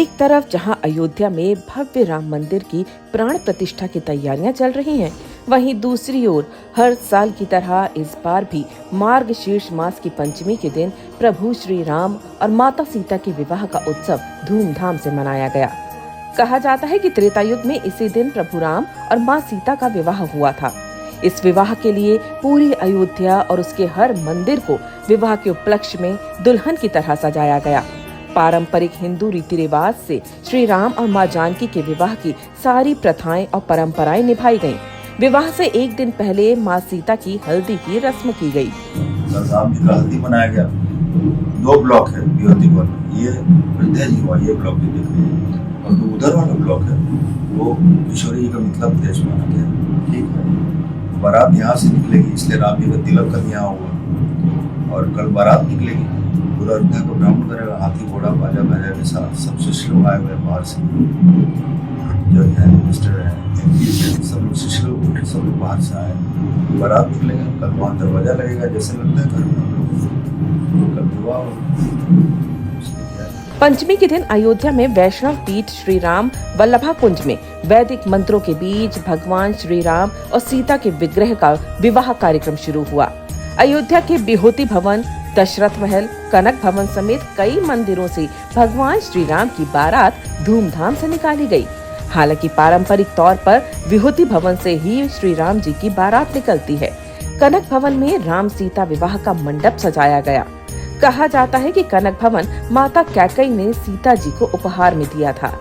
एक तरफ जहां अयोध्या में भव्य राम मंदिर की प्राण प्रतिष्ठा की तैयारियां चल रही हैं, वहीं दूसरी ओर हर साल की तरह इस बार भी मार्गशीर्ष मास की पंचमी के दिन प्रभु श्री राम और माता सीता के विवाह का उत्सव धूमधाम से मनाया गया। कहा जाता है कि त्रेता युग में इसी दिन प्रभु राम और मां सीता का विवाह हुआ था। इस विवाह के लिए पूरी अयोध्या और उसके हर मंदिर को विवाह के उपलक्ष्य में दुल्हन की तरह सजाया गया। पारंपरिक हिंदू रीति रिवाज से श्री राम और मां जानकी के विवाह की सारी प्रथाएं और परंपराएं निभाई गईं। विवाह से एक दिन पहले मां सीता की हल्दी की रस्म की गई। राम जी का हल्दी मनाया गया। 2 ब्लॉक है विभूतिवन, ये विद्या जी हुआ, ये ब्लॉक भी देख रहे हैं, और जो उधर वाला ब्लॉक है वो किशोरी जी का मिथिला प्रदेश माना गया। ठीक है, बारात यहाँ से निकलेगी, इसलिए राम जी का तिलक कल यहाँ हुआ, और कल बारात निकलेगी, पूरा अयोध्या को भ्रमण करेगा, हाथी घोड़ा बाजा बाजा के साथ। सब शिष्य लोग आए हुए बाहर से, जो है मिनिस्टर है, MP है, सब लोग शिष्य लोग, सब लोग बाहर से आए। बारात निकलेगा, कल वहाँ दरवाजा लगेगा, जैसे लगता है घर में हम लोग, कल विवाह हो। पंचमी के दिन अयोध्या में वैष्णव पीठ श्री राम वल्लभा कुंज में वैदिक मंत्रों के बीच भगवान श्री राम और सीता के विग्रह का विवाह कार्यक्रम शुरू हुआ। अयोध्या के बिहोती भवन, दशरथ महल, कनक भवन समेत कई मंदिरों से भगवान श्री राम की बारात धूमधाम से निकाली गई। हालांकि पारंपरिक तौर पर विभूति भवन से ही श्री राम जी की बारात निकलती है। कनक भवन में राम सीता विवाह का मंडप सजाया गया। कहा जाता है कि कनक भवन माता कैकेयी ने सीता जी को उपहार में दिया था।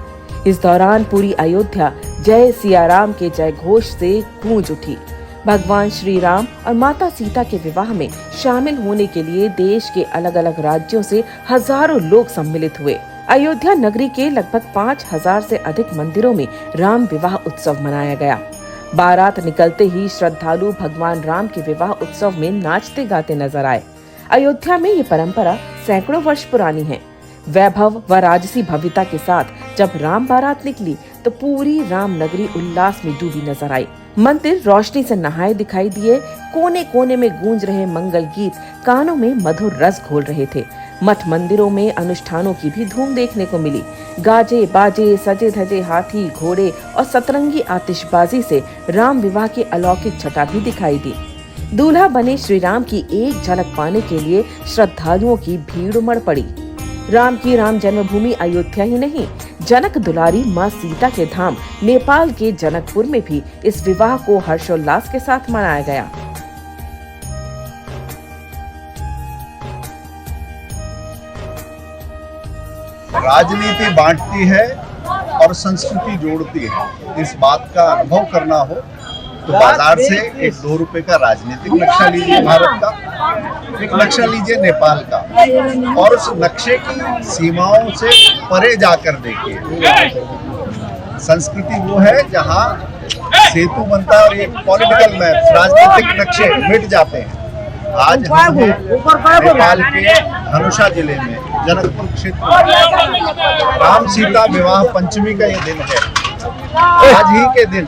इस दौरान पूरी अयोध्या जय सिया राम के जय घोष से गूंज उठी। भगवान श्री राम और माता सीता के विवाह में शामिल होने के लिए देश के अलग अलग राज्यों से हजारों लोग सम्मिलित हुए। अयोध्या नगरी के लगभग 5000 से अधिक मंदिरों में राम विवाह उत्सव मनाया गया। बारात निकलते ही श्रद्धालु भगवान राम के विवाह उत्सव में नाचते गाते नजर आए। अयोध्या में ये परंपरा सैकड़ों वर्ष पुरानी है। वैभव व राजसी भव्यता के साथ जब राम बारात निकली तो पूरी राम नगरी उल्लास में डूबी नजर आई। मंदिर रोशनी से नहाए दिखाई दिए। कोने कोने में गूंज रहे मंगल गीत कानों में मधुर रस घोल रहे थे। मठ मंदिरों में अनुष्ठानों की भी धूम देखने को मिली। गाजे बाजे, सजे धजे हाथी घोड़े और सतरंगी आतिशबाजी से राम विवाह की अलौकिक छटा भी दिखाई दी। दूल्हा बने श्री राम की एक झलक पाने के लिए श्रद्धालुओं की भीड़ उमड़ पड़ी। राम की राम जन्मभूमि अयोध्या ही नहीं, जनक दुलारी मां सीता के धाम नेपाल के जनकपुर में भी इस विवाह को हर्षोल्लास के साथ मनाया गया। राजनीति बांटती है और संस्कृति जोड़ती है। इस बात का अनुभव करना हो तो बाजार से एक 2 रुपए का राजनीतिक नक्शा लीजिए भारत का, एक नक्शा लीजिए नेपाल का, और उस नक्शे की सीमाओं से परे जाकर देखिए। संस्कृति वो है जहाँ सेतु बनता है और ये पॉलिटिकल मैप, राजनीतिक नक्शे मिट जाते हैं। आज हम हैं नेपाल के धनुषा जिले में, जनकपुर क्षेत्र में। राम सीता विवाह पंचमी का ये दिन है। आज ही के दिन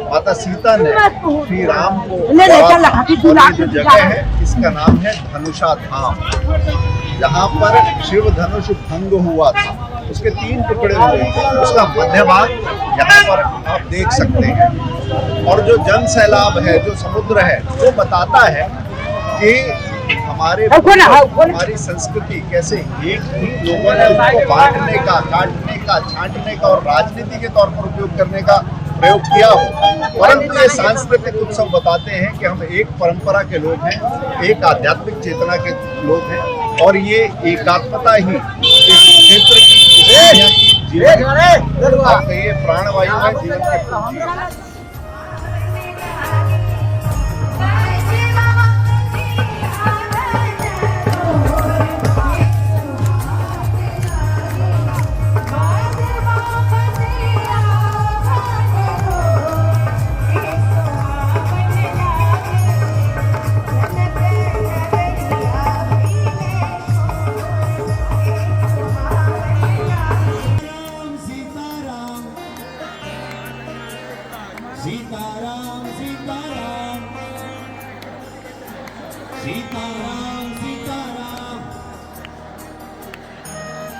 माता सीता ने श्री राम को, और ये जो जगह है इसका नाम है धनुषा धाम, जहाँ पर शिव धनुष भंग हुआ था। उसके 3 टुकड़े हुए थे, उसका मध्य भाग यहाँ पर आप देख सकते हैं। और जो जन सैलाब है, जो समुद्र है, वो बताता है कि हमारी संस्कृति कैसे एक ही लोगों ने उसको बांटने का, काटने का, छांटने का और राजनीति के तौर पर उपयोग करने का प्रयोग किया हो। परंतु ये सांस्कृतिक उत्सव बताते हैं कि हम एक परंपरा के लोग हैं, एक आध्यात्मिक चेतना के लोग हैं, और ये एकात्मता ही इस क्षेत्र की जीवन आप कहिए प्राणवायु है, जीवन के पूंजी है। सीताराम सीताराम सीताराम सीताराम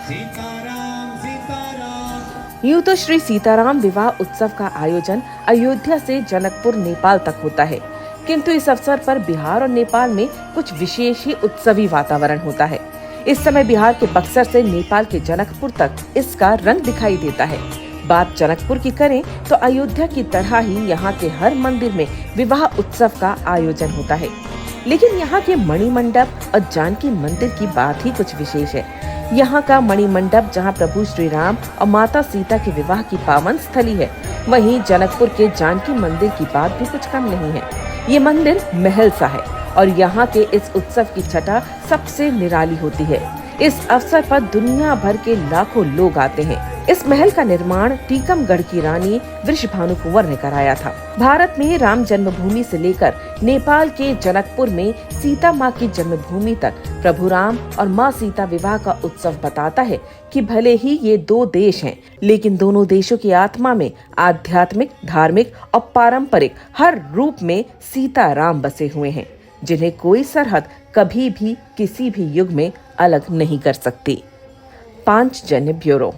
सीताराम सीताराम सीताराम। यूं तो श्री सीताराम विवाह उत्सव का आयोजन अयोध्या से जनकपुर नेपाल तक होता है, किंतु इस अवसर पर बिहार और नेपाल में कुछ विशेष ही उत्सवी वातावरण होता है। इस समय बिहार के बक्सर से नेपाल के जनकपुर तक इसका रंग दिखाई देता है। बात जनकपुर की करें तो अयोध्या की तरह ही यहाँ के हर मंदिर में विवाह उत्सव का आयोजन होता है, लेकिन यहाँ के मणिमंडप और जानकी मंदिर की बात ही कुछ विशेष है। यहाँ का मणिमंडप जहाँ प्रभु श्री राम और माता सीता के विवाह की पावन स्थली है, वहीं जनकपुर के जानकी मंदिर की बात भी कुछ कम नहीं है। ये मंदिर महल सा है और यहाँ के इस उत्सव की छटा सबसे निराली होती है। इस अवसर पर दुनिया भर के लाखों लोग आते हैं। इस महल का निर्माण टीकमगढ़ की रानी वृषभानु कुंवर ने कराया था। भारत में राम जन्मभूमि से लेकर नेपाल के जनकपुर में सीता माँ की जन्मभूमि तक प्रभु राम और माँ सीता विवाह का उत्सव बताता है कि भले ही ये दो देश हैं, लेकिन दोनों देशों की आत्मा में आध्यात्मिक, धार्मिक और पारंपरिक हर रूप में सीता राम बसे हुए हैं, जिन्हें कोई सरहद कभी भी किसी भी युग में अलग नहीं कर सकती। पांचजन्य ब्यूरो।